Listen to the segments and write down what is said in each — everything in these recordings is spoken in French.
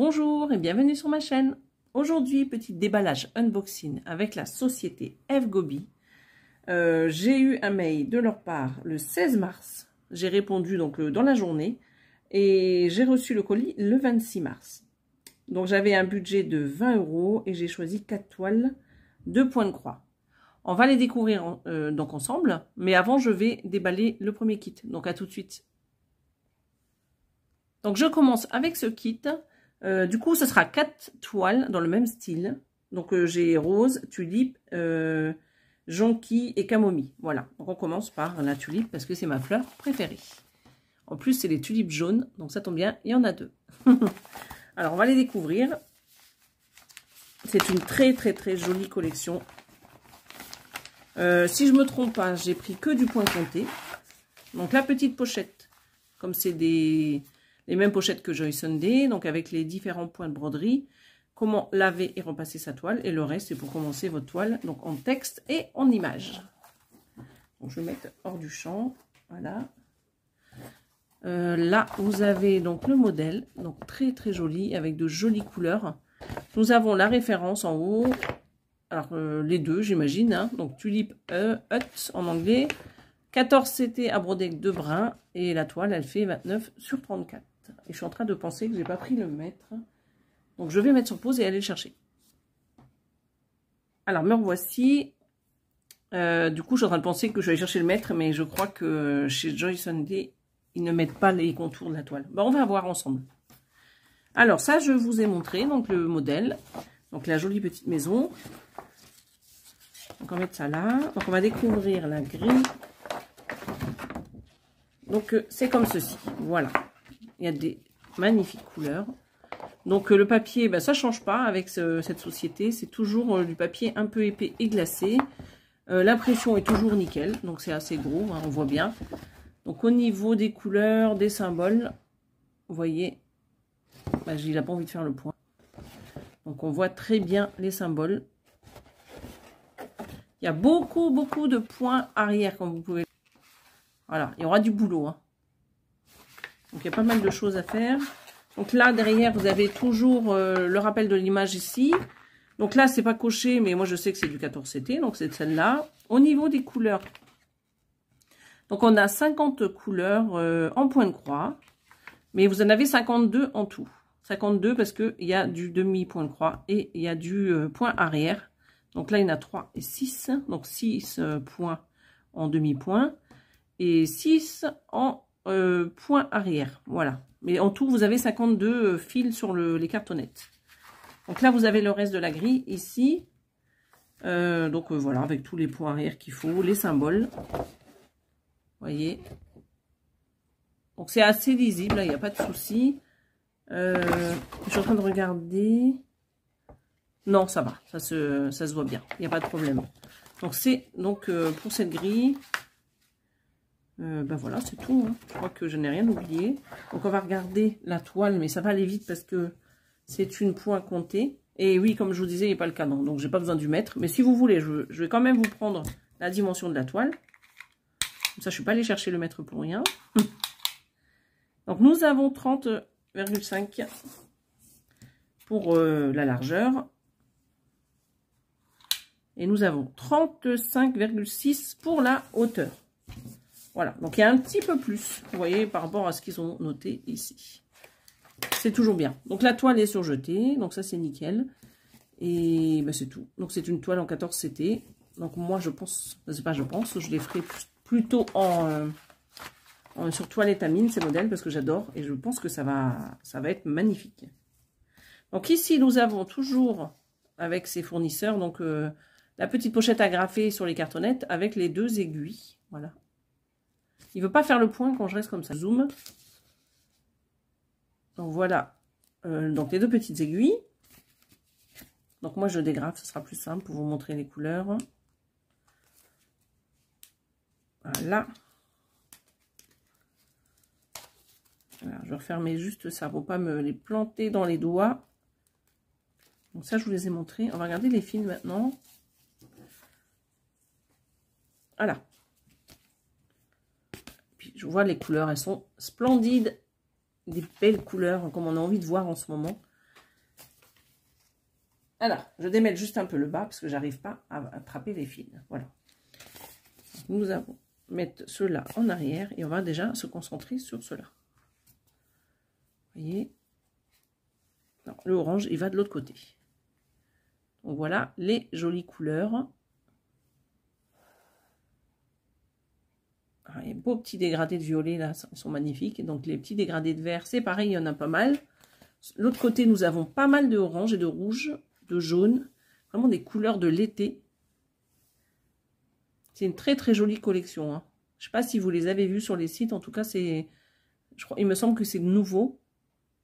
Bonjour et bienvenue sur ma chaîne. Aujourd'hui, petit déballage unboxing avec la société F-Gobi. J'ai eu un mail de leur part le 16 mars. J'ai répondu donc dans la journée et j'ai reçu le colis le 26 mars. Donc j'avais un budget de 20 € et j'ai choisi 4 toiles, 2 points de croix. On va les découvrir donc ensemble, mais avant je vais déballer le premier kit. Donc à tout de suite. Donc je commence avec ce kit. Du coup, ce sera 4 toiles dans le même style. Donc, j'ai rose, tulipe, jonquille et camomille. Voilà. Donc, on commence par la tulipe parce que c'est ma fleur préférée. En plus, c'est les tulipes jaunes. Donc, ça tombe bien, il y en a 2. Alors, on va les découvrir. C'est une très jolie collection. Si je me trompe pas, j'ai pris que du point compté. Donc, la petite pochette, comme c'est les mêmes pochettes que Joy Sunday, donc avec les différents points de broderie, comment laver et repasser sa toile, et le reste c'est pour commencer votre toile, donc en texte et en image. Donc je vais mettre hors du champ, voilà. Là vous avez donc le modèle, donc très joli, avec de jolies couleurs. Nous avons la référence en haut, alors les deux j'imagine, hein, donc Tulip Hut en anglais, 14 CT à broder avec 2 brins, et la toile elle fait 29 sur 34. Et je suis en train de penser que j'ai pas pris le mètre. Donc je vais mettre sur pause et aller le chercher. Alors me revoici. Du coup je suis en train de penser que je vais aller chercher le mètre, mais je crois que chez Joy Sunday, ils ne mettent pas les contours de la toile. Bon, on va voir ensemble. Alors ça je vous ai montré, donc le modèle. Donc la jolie petite maison. Donc on va mettre ça là. Donc on va découvrir la grille. Donc c'est comme ceci. Voilà. Il y a des magnifiques couleurs. Donc le papier, ben, ça ne change pas avec cette société. C'est toujours du papier un peu épais et glacé. L'impression est toujours nickel. Donc c'est assez gros, hein, on voit bien. Donc au niveau des couleurs, des symboles, vous voyez, ben, il n'a pas envie de faire le point. Donc on voit très bien les symboles. Il y a beaucoup de points arrière, comme vous pouvez. Voilà, il y aura du boulot, hein. Donc, il y a pas mal de choses à faire. Donc là, derrière, vous avez toujours le rappel de l'image ici. Donc là, c'est pas coché, mais moi, je sais que c'est du 14 CT. Donc, c'est celle-là. Au niveau des couleurs, donc on a 50 couleurs en point de croix. Mais vous en avez 52 en tout. 52 parce qu'il y a du demi-point de croix et il y a du point arrière. Donc là, il y en a 3 et 6. Donc 6 points en demi-point et 6 en point arrière, voilà. Mais en tout, vous avez 52 fils sur les cartonnettes. Donc là, vous avez le reste de la grille ici. Voilà, avec tous les points arrière qu'il faut, les symboles. Vous voyez. Donc c'est assez lisible, il n'y a pas de souci. Je suis en train de regarder. Non, ça va, ça se voit bien, il n'y a pas de problème. Donc c'est pour cette grille. Ben voilà, c'est tout, hein. Je crois que je n'ai rien oublié. Donc on va regarder la toile, mais ça va aller vite parce que c'est une point comptée. Et oui, comme je vous disais, il n'y a pas le cadran, donc j'ai pas besoin du mètre. Mais si vous voulez, je vais quand même vous prendre la dimension de la toile. Comme ça, je ne suis pas allée chercher le mètre pour rien. Donc nous avons 30,5 pour la largeur. Et nous avons 35,6 pour la hauteur. Voilà, donc il y a un petit peu plus, vous voyez, par rapport à ce qu'ils ont noté ici. C'est toujours bien. Donc la toile est surjetée, donc ça c'est nickel. Et ben, c'est tout. Donc c'est une toile en 14 CT. Donc moi je pense, c'est pas je pense, je les ferai plutôt sur toilette à mine, ces modèles, parce que j'adore. Et je pense que ça va être magnifique. Donc ici nous avons toujours, avec ces fournisseurs, donc la petite pochette agrafée sur les cartonnettes avec les 2 aiguilles. Voilà. Il ne veut pas faire le point quand je reste comme ça. Zoom. Donc voilà. Donc les 2 petites aiguilles. Donc moi je dégrafe, ce sera plus simple pour vous montrer les couleurs. Voilà. Voilà, je vais refermer juste ça pour ne pas me les planter dans les doigts. Donc ça je vous les ai montrés. On va regarder les fils maintenant. Voilà. Je vois les couleurs, elles sont splendides, des belles couleurs comme on a envie de voir en ce moment. Alors, je démêle juste un peu le bas parce que j'arrive pas à attraper les fils. Voilà. Nous allons mettre ceux-là en arrière et on va déjà se concentrer sur ceux-là. Vous voyez? Non, le orange, il va de l'autre côté. Donc voilà les jolies couleurs. Ah, les beaux petits dégradés de violet là, ils sont magnifiques. Donc les petits dégradés de vert, c'est pareil, il y en a pas mal. L'autre côté, nous avons pas mal de orange et de rouge, de jaune. Vraiment des couleurs de l'été. C'est une très très jolie collection. Hein. Je ne sais pas si vous les avez vus sur les sites. En tout cas, c'est, il me semble que c'est nouveau.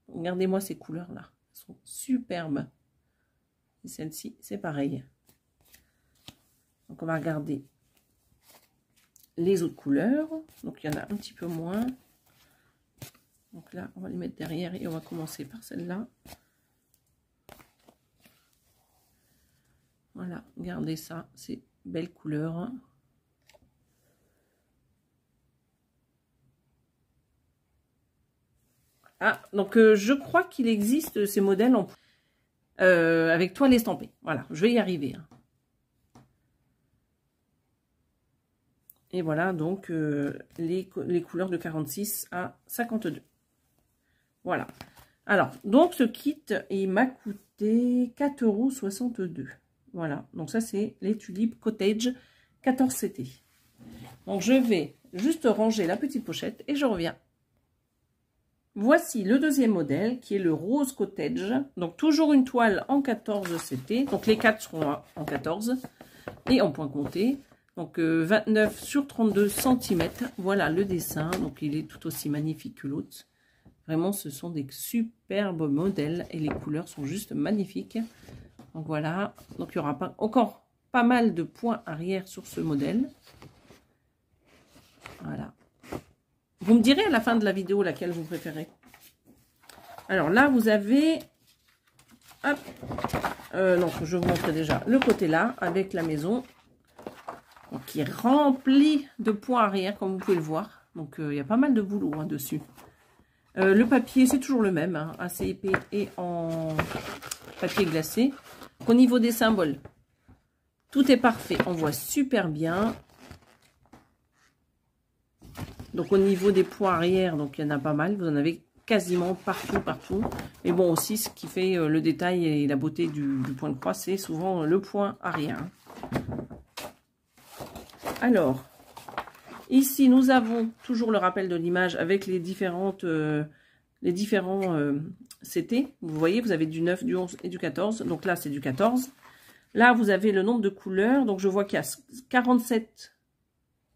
Regardez-moi ces couleurs-là. Elles sont superbes. Et celle-ci, c'est pareil. Donc, on va regarder les autres couleurs. Donc, il y en a un petit peu moins. Donc là, on va les mettre derrière et on va commencer par celle-là. Voilà, regardez ça. C'est belle couleur. Ah, donc je crois qu'il existe ces modèles en, avec toile estampée. Voilà, je vais y arriver. Hein. Et voilà donc les couleurs de 46 à 52. Voilà. Alors, donc ce kit, il m'a coûté 4,62 €. Voilà, donc ça c'est les tulipes Cottage 14 CT. Donc je vais juste ranger la petite pochette et je reviens. Voici le deuxième modèle qui est le Rose Cottage. Donc toujours une toile en 14 CT. Donc les 4 seront en 14 et en point compté. Donc 29 sur 32 cm. Voilà le dessin. Donc il est tout aussi magnifique que l'autre. Vraiment ce sont des superbes modèles et les couleurs sont juste magnifiques. Donc voilà. Donc il y aura encore pas mal de points arrière sur ce modèle. Voilà. Vous me direz à la fin de la vidéo laquelle vous préférez. Alors là, vous avez... Hop, donc je vous montre déjà le côté là, avec la maison. Donc, qui est remplie de points arrière, comme vous pouvez le voir. Donc il y a pas mal de boulot hein, dessus. Le papier, c'est toujours le même, hein, assez épais et en papier glacé. Donc, au niveau des symboles, tout est parfait. On voit super bien. Donc au niveau des points arrière, donc il y en a pas mal, vous en avez quasiment partout. Et bon aussi, ce qui fait le détail et la beauté du point de croix, c'est souvent le point arrière. Alors, ici nous avons toujours le rappel de l'image avec les différents CT. Vous voyez, vous avez du 9, du 11 et du 14. Donc là, c'est du 14. Là, vous avez le nombre de couleurs. Donc je vois qu'il y a 47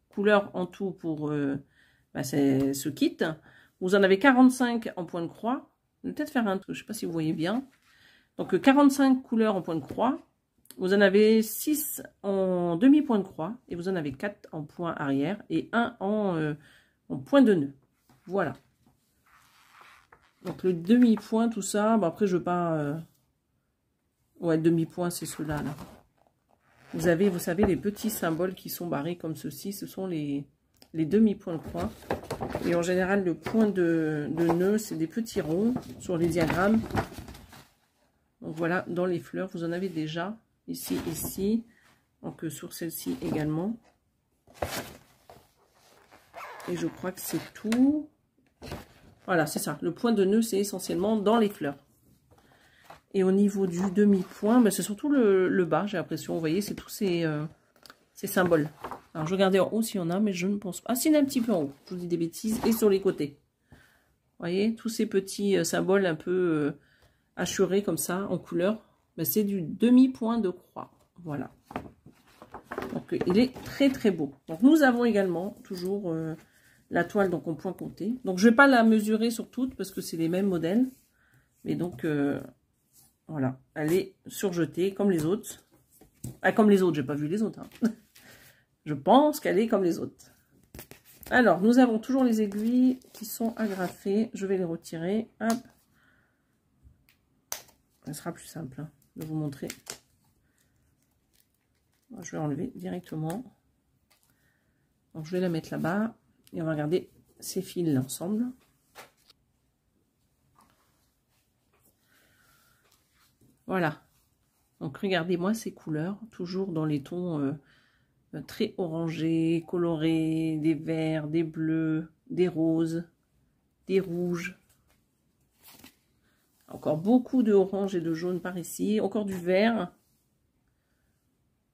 couleurs en tout pour... c'est ce kit. Vous en avez 45 en point de croix. Je vais peut-être faire un truc, je ne sais pas si vous voyez bien. Donc 45 couleurs en point de croix. Vous en avez 6 en demi-point de croix. Et vous en avez 4 en point arrière. Et 1 en point de nœud. Voilà. Donc le demi-point, tout ça. Bon, après, je veux pas... Ouais, demi-point, c'est ceux-là. Là. Vous avez, vous savez, les petits symboles qui sont barrés comme ceci. Ce sont les demi-points de croix. Et en général, le point de nœud, c'est des petits ronds sur les diagrammes. Donc voilà, dans les fleurs, vous en avez déjà ici, ici. Donc sur celle-ci également. Et je crois que c'est tout. Voilà, c'est ça. Le point de nœud, c'est essentiellement dans les fleurs. Et au niveau du demi-point, c'est surtout le bas, j'ai l'impression. Vous voyez, c'est tous ces symboles. Alors, je regardais en haut s'il y en a, mais je ne pense pas. Ah, si, il y en a un petit peu en haut. Je vous dis des bêtises. Et sur les côtés. Vous voyez, tous ces petits symboles un peu hachurés comme ça, en couleur. C'est du demi-point de croix. Voilà. Donc, il est très, très beau. Donc, nous avons également toujours la toile donc en point compté. Donc, je ne vais pas la mesurer sur toutes parce que c'est les mêmes modèles. Mais donc, voilà. Elle est surjetée comme les autres. Ah, comme les autres, j'ai pas vu les autres. Hein. Je pense qu'elle est comme les autres. Alors, nous avons toujours les aiguilles qui sont agrafées. Je vais les retirer. Hop. Ce sera plus simple hein, de vous montrer. Je vais enlever directement. Donc, je vais la mettre là-bas. Et on va regarder ces fils ensemble. Voilà. Donc regardez-moi ces couleurs, toujours dans les tons très orangés, colorés, des verts, des bleus, des roses, des rouges. Encore beaucoup de orange et de jaune par ici, encore du vert.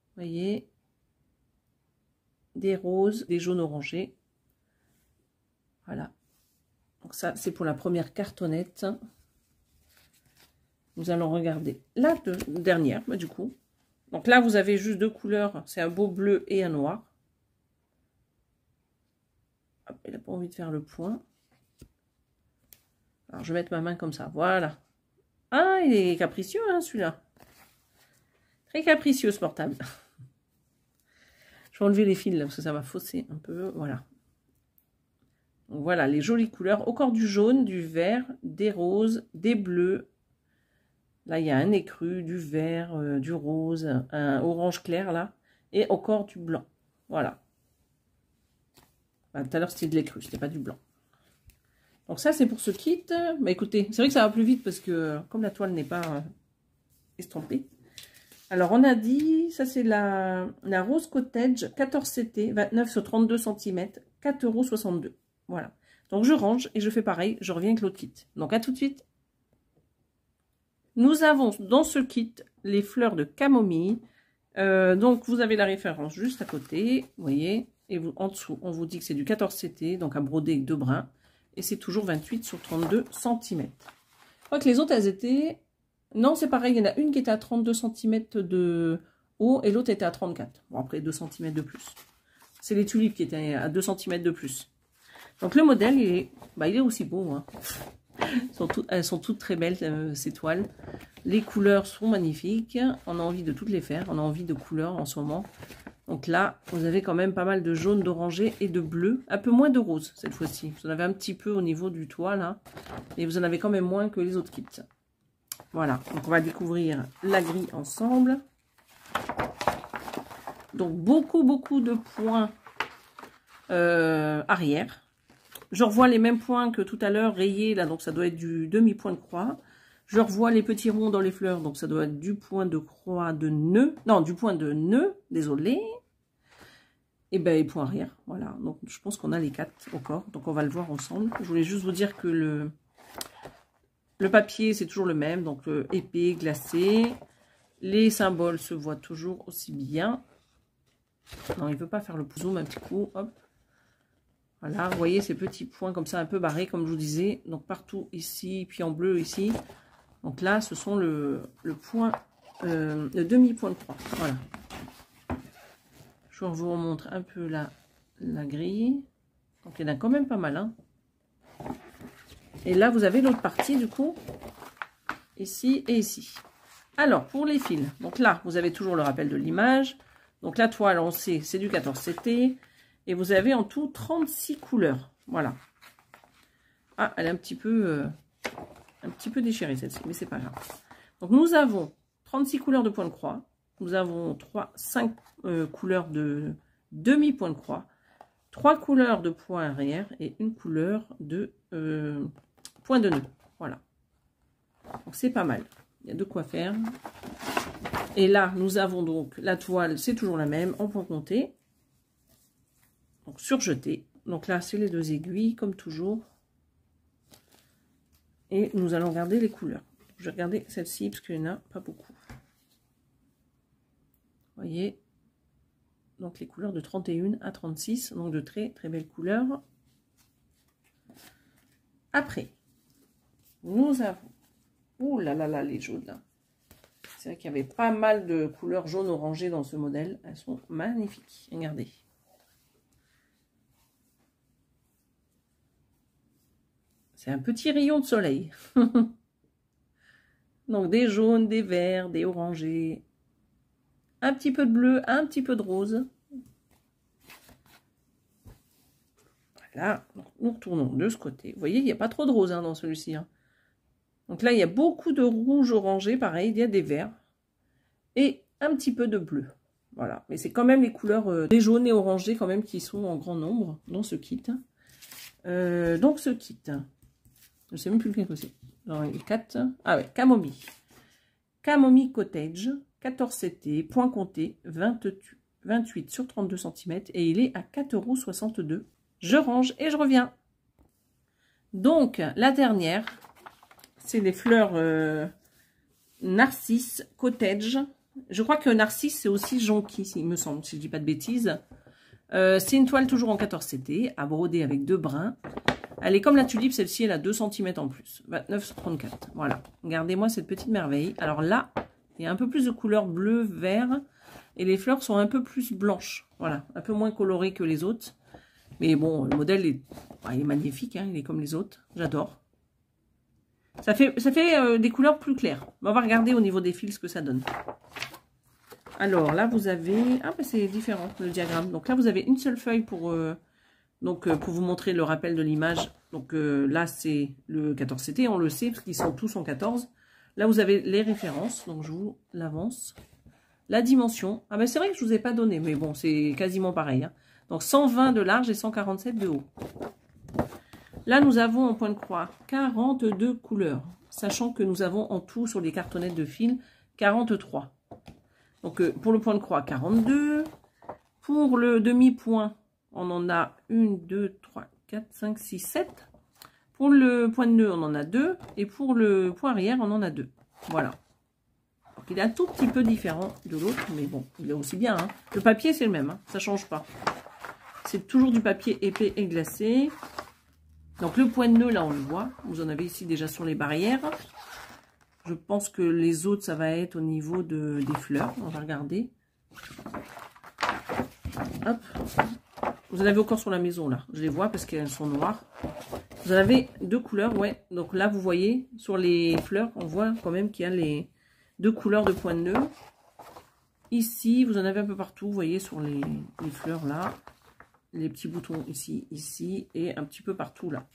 Vous voyez, des roses, des jaunes orangés. Voilà. Donc ça, c'est pour la première cartonnette. Nous allons regarder la dernière, du coup. Donc là, vous avez juste deux couleurs. C'est un beau bleu et un noir. Hop, il n'a pas envie de faire le point. Alors, je vais mettre ma main comme ça. Voilà. Ah, il est capricieux, hein, celui-là. Très capricieux, ce portable. Je vais enlever les fils, là, parce que ça va fausser un peu. Voilà. Donc, voilà, les jolies couleurs. Encore du jaune, du vert, des roses, des bleus. Là, il y a un écru, du vert, du rose, un orange clair, là. Et encore du blanc. Voilà. Bah, tout à l'heure, c'était de l'écru, c'était pas du blanc. Donc ça, c'est pour ce kit. Bah écoutez, c'est vrai que ça va plus vite parce que comme la toile n'est pas estampée. Alors, on a dit, ça c'est la Rose Cottage 14 CT, 29 sur 32 cm, 4,62 €. Voilà. Donc, je range et je fais pareil. Je reviens avec l'autre kit. Donc, à tout de suite. Nous avons dans ce kit les fleurs de camomille. Donc, vous avez la référence juste à côté. Vous voyez. Et vous, en dessous, on vous dit que c'est du 14 CT, donc à broder avec 2 brins. Et c'est toujours 28 sur 32 cm. Je crois que les autres, elles étaient... Non, c'est pareil. Il y en a une qui était à 32 cm de haut et l'autre était à 34. Bon, après, 2 cm de plus. C'est les tulipes qui étaient à 2 cm de plus. Donc, le modèle, il est aussi beau. Hein. Elles sont toutes très belles, ces toiles. Les couleurs sont magnifiques. On a envie de toutes les faire. On a envie de couleurs en ce moment. Donc là, vous avez quand même pas mal de jaune, d'orangé et de bleu. Un peu moins de rose cette fois-ci. Vous en avez un petit peu au niveau du toit là. Et vous en avez quand même moins que les autres kits. Voilà. Donc on va découvrir la grille ensemble. Donc beaucoup de points arrière. Je revois les mêmes points que tout à l'heure rayés là. Donc ça doit être du demi-point de croix. Je revois les petits ronds dans les fleurs. Donc ça doit être du point de croix de nœud. Non, du point de nœud. Désolé. Et ben, et point arrière, voilà. Donc, je pense qu'on a les 4 encore. Donc, on va le voir ensemble. Je voulais juste vous dire que le papier, c'est toujours le même. Donc, épais, glacé. Les symboles se voient toujours aussi bien. Non, il ne veut pas faire le zoom un petit coup. Hop. Voilà, vous voyez ces petits points comme ça, un peu barrés, comme je vous disais. Donc, partout ici, puis en bleu ici. Donc là, ce sont le point, le demi-point de croix. Voilà. Je vous remontre un peu la grille. Donc, il y en a quand même pas mal. Hein. Et là, vous avez l'autre partie, du coup. Ici et ici. Alors, pour les fils. Donc là, vous avez toujours le rappel de l'image. Donc, la toile, on sait, c'est du 14 CT. Et vous avez en tout 36 couleurs. Voilà. Ah, elle est un petit peu déchirée, celle-ci. Mais c'est pas grave. Donc, nous avons 36 couleurs de point de croix. Nous avons 5 couleurs de demi-point de croix, 3 couleurs de point arrière et une couleur de point de nœud. Voilà. Donc c'est pas mal. Il y a de quoi faire. Et là, nous avons donc la toile, c'est toujours la même, en point compté. Donc surjeté. Donc là, c'est les 2 aiguilles, comme toujours. Et nous allons regarder les couleurs. Je vais regarder celle-ci, parce qu'il n'y en a pas beaucoup. Vous voyez, donc les couleurs de 31 à 36, donc de très belles couleurs. Après, nous avons, ouh là là là, les jaunes là. C'est vrai qu'il y avait pas mal de couleurs jaune orangées dans ce modèle. Elles sont magnifiques, regardez. C'est un petit rayon de soleil. Donc des jaunes, des verts, des orangés. Un petit peu de bleu, un petit peu de rose. Voilà, nous retournons de ce côté. Vous voyez, il n'y a pas trop de rose hein, dans celui-ci. Hein. Donc là, il y a beaucoup de rouge orangé, pareil, il y a des verts. Et un petit peu de bleu. Voilà, mais c'est quand même les couleurs des jaunes et orangés quand même qui sont en grand nombre dans ce kit. Donc ce kit, je ne sais même plus lequel c'est. Dans les 4. Ah ouais, camomille. Camomille Cottage. 14 CT, point compté, 28 sur 32 cm et il est à 4,62 €. Je range et je reviens. Donc, la dernière, c'est les fleurs Narcisse Cottage. Je crois que Narcisse, c'est aussi jonquille, il me semble, si je dis pas de bêtises. C'est une toile toujours en 14 CT, à broder avec 2 brins. Elle est comme la tulipe, celle-ci, elle a 2 cm en plus. 29 sur 34. Voilà. Regardez-moi cette petite merveille. Alors là, il y a un peu plus de couleur bleu, vert. Et les fleurs sont un peu plus blanches. Voilà. Un peu moins colorées que les autres. Mais bon, le modèle est, il est magnifique. Hein, il est comme les autres. J'adore. Ça fait des couleurs plus claires. On va regarder au niveau des fils ce que ça donne. Alors là, vous avez... Ah, bah, c'est différent, le diagramme. Donc là, vous avez une seule feuille pour vous montrer le rappel de l'image. Donc là, c'est le 14 CT, on le sait, parce qu'ils sont tous en 14. Là, vous avez les références. Donc, je vous l'avance. La dimension. Ah, ben c'est vrai que je ne vous ai pas donné, mais bon, c'est quasiment pareil. Hein. Donc, 120 de large et 147 de haut. Là, nous avons en point de croix 42 couleurs, sachant que nous avons en tout sur les cartonnettes de fil 43. Donc, pour le point de croix, 42. Pour le demi-point, on en a 1, 2, 3, 4, 5, 6, 7. Pour le point de nœud, on en a 2. Et pour le point arrière, on en a 2. Voilà. Donc, il est un tout petit peu différent de l'autre, mais bon, il est aussi bien. Hein. Le papier, c'est le même, hein, ça ne change pas. C'est toujours du papier épais et glacé. Donc, le point de nœud, là, on le voit. Vous en avez ici déjà sur les barrières. Je pense que les autres, ça va être au niveau des fleurs. On va regarder. Hop. Vous en avez encore sur la maison, là. Je les vois parce qu'elles sont noires. Vous en avez 2 couleurs, ouais. Donc là, vous voyez, sur les fleurs, on voit quand même qu'il y a les 2 couleurs de point de nœud. Ici, vous en avez un peu partout, vous voyez, sur les fleurs, là. Les petits boutons ici, ici, et un petit peu partout, là.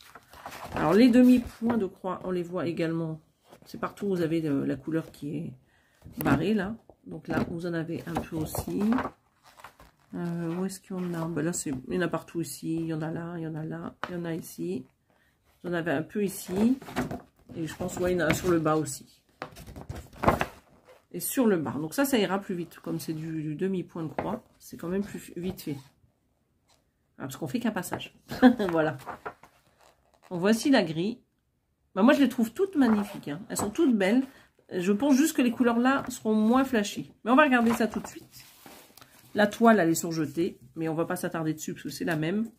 Alors, les demi-points de croix, on les voit également. C'est partout où vous avez la couleur qui est barrée, là. Donc là, vous en avez un peu aussi. Où est-ce qu'il y en a? Ben là, il y en a partout ici. Il y en a là, il y en a là, il y en a ici. Vous en avez un peu ici. Et je pense, ouais, il y en a sur le bas aussi. Et sur le bas. Donc ça ira plus vite. Comme c'est du demi-point de croix, c'est quand même plus vite fait. Ah, parce qu'on fait qu'un passage. Voilà. Donc voici la grille. Ben, moi, je les trouve toutes magnifiques. Hein. Elles sont toutes belles. Je pense juste que les couleurs là seront moins flashy. Mais on va regarder ça tout de suite. La toile, elle est surjetée. Mais on va pas s'attarder dessus parce que c'est la même. Vous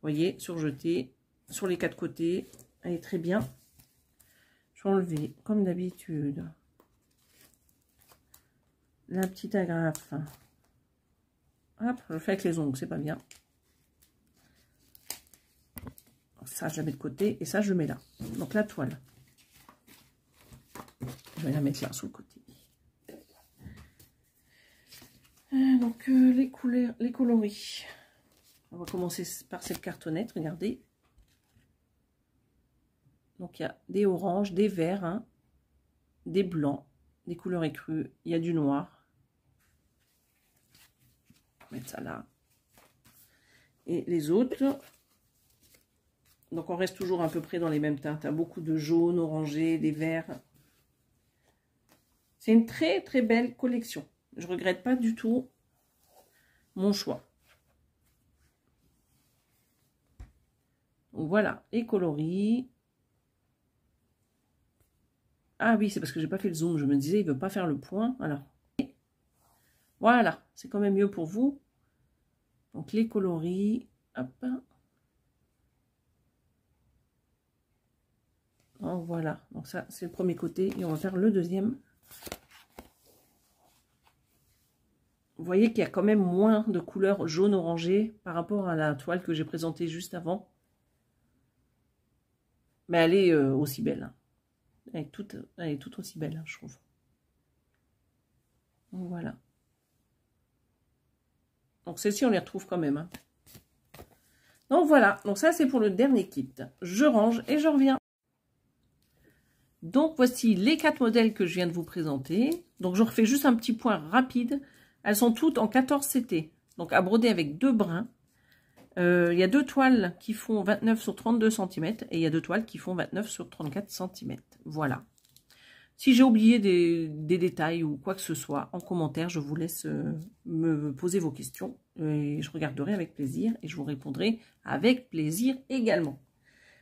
voyez, surjetée. Sur les 4 côtés. Elle est très bien. Je vais enlever, comme d'habitude, la petite agrafe. Hop, je le fais avec les ongles, c'est pas bien. Ça, je la mets de côté. Et ça, je le mets là. Donc, la toile. Je vais la mettre là, sur le côté. Donc, les couleurs, les coloris. On va commencer par cette cartonnette, regardez. Donc, il y a des oranges, des verts, hein, des blancs, des couleurs écrues. Il y a du noir. On va mettre ça là. Et les autres. Donc, on reste toujours à peu près dans les mêmes teintes. Hein. Beaucoup de jaune, orangé, des verts. C'est une très, très belle collection. Je ne regrette pas du tout mon choix. Donc, voilà, les coloris. Ah oui, c'est parce que j'ai pas fait le zoom. Je me disais, il veut pas faire le point. Alors, voilà, c'est quand même mieux pour vous. Donc, les coloris. Hop. Donc, voilà. Donc, ça, c'est le premier côté. Et on va faire le deuxième. Vous voyez qu'il y a quand même moins de couleurs jaune-orangé par rapport à la toile que j'ai présentée juste avant. Mais elle est aussi belle. Hein. Elle est toute aussi belle, hein, je trouve. Donc, voilà. Donc, celles-ci, on les retrouve quand même. Hein. Donc, voilà. Donc, ça, c'est pour le dernier kit. Je range et je reviens. Donc, voici les 4 modèles que je viens de vous présenter. Donc, je refais juste un petit point rapide. Elles sont toutes en 14 CT. Donc, à broder avec 2 brins. Il y a 2 toiles qui font 29 sur 32 cm. Et il y a 2 toiles qui font 29 sur 34 cm. Voilà. Si j'ai oublié des détails ou quoi que ce soit, en commentaire, je vous laisse me poser vos questions. Et je regarderai avec plaisir et je vous répondrai avec plaisir également.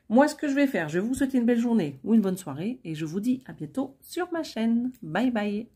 Moi, ce que je vais faire, je vais vous souhaiter une belle journée ou une bonne soirée et je vous dis à bientôt sur ma chaîne. Bye bye.